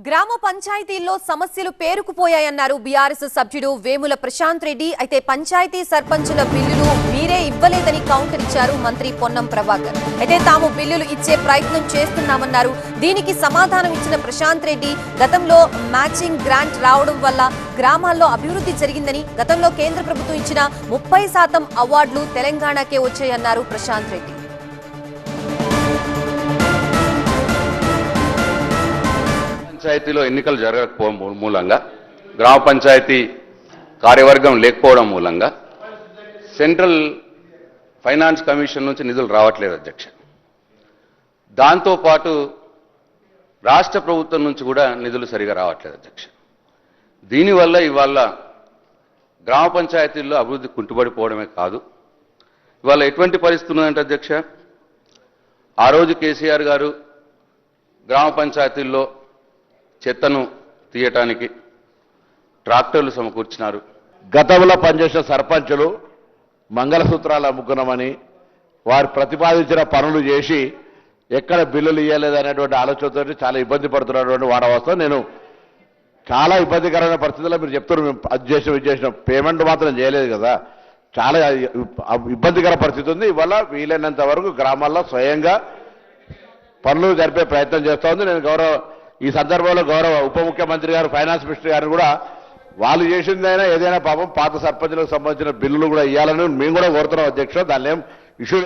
గ్రామ పంచాయతీల్లో సమస్యలు పేరుకుపోయాయన్నారు బీఆర్ఎస్ సభ్యుడు వేముల ప్రశాంత్ రెడ్డి. అయితే పంచాయతీ సర్పంచుల బిల్లులు మీరే ఇవ్వలేదని కౌంటర్ ఇచ్చారు మంత్రి పొన్నం ప్రభాకర్. అయితే తాము బిల్లులు ఇచ్చే ప్రయత్నం చేస్తున్నామన్నారు. దీనికి సమాధానం ఇచ్చిన ప్రశాంత్ రెడ్డి గతంలో మ్యాచింగ్ గ్రాంట్ రావడం వల్ల గ్రామాల్లో అభివృద్ధి జరిగిందని, గతంలో కేంద్ర ప్రభుత్వం ఇచ్చిన 30% అవార్డులు తెలంగాణకే వచ్చాయన్నారు ప్రశాంత్ రెడ్డి. పంచాయతీలో ఎన్నికలు జరగకపోవడం మూలంగా, గ్రామ పంచాయతీ కార్యవర్గం లేకపోవడం మూలంగా సెంట్రల్ ఫైనాన్స్ కమిషన్ నుంచి నిధులు రావట్లేదు అధ్యక్ష. దాంతోపాటు రాష్ట్ర ప్రభుత్వం నుంచి కూడా నిధులు సరిగా రావట్లేదు అధ్యక్ష. దీనివల్ల ఇవాళ గ్రామ పంచాయతీల్లో అభివృద్ధి కుంటుపడిపోవడమే కాదు, ఇవాళ ఎటువంటి పరిస్థితి ఉందంటే అధ్యక్ష, ఆ రోజు కేసీఆర్ గారు గ్రామ పంచాయతీల్లో చెత్తను తీయటానికి ట్రాక్టర్లు సమకూర్చినారు. గతంలో పనిచేసిన సర్పంచులు మంగళసూత్రాలు అమ్ముకున్నామని వారు ప్రతిపాదించిన పనులు చేసి ఎక్కడ బిల్లులు ఇవ్వలేదనేటువంటి ఆలోచనతో చాలా ఇబ్బంది పడుతున్నటువంటి వాడవస్థ. నేను చాలా ఇబ్బందికరమైన పరిస్థితుల్లో మీరు చెప్తున్నారు, మేము అది చేసిన పేమెంట్ మాత్రం చేయలేదు కదా, చాలా ఇబ్బందికర పరిస్థితి ఉంది. ఇవాళ వీలైనంత వరకు గ్రామాల్లో స్వయంగా పనులు జరిపే ప్రయత్నం చేస్తూ ఉంది. నేను ఈ సందర్భంలో గౌరవ ఉప ముఖ్యమంత్రి గారు, ఫైనాన్స్ మినిస్టర్ గారు కూడా వాళ్ళు చేసిందైనా ఏదైనా పాపం పాత సర్పంచులకు సంబంధించిన బిల్లులు కూడా ఇవ్వాలని మేము కూడా కోరుతున్నాం అధ్యక్ష. దాన్ని ఏం ఇష్యూ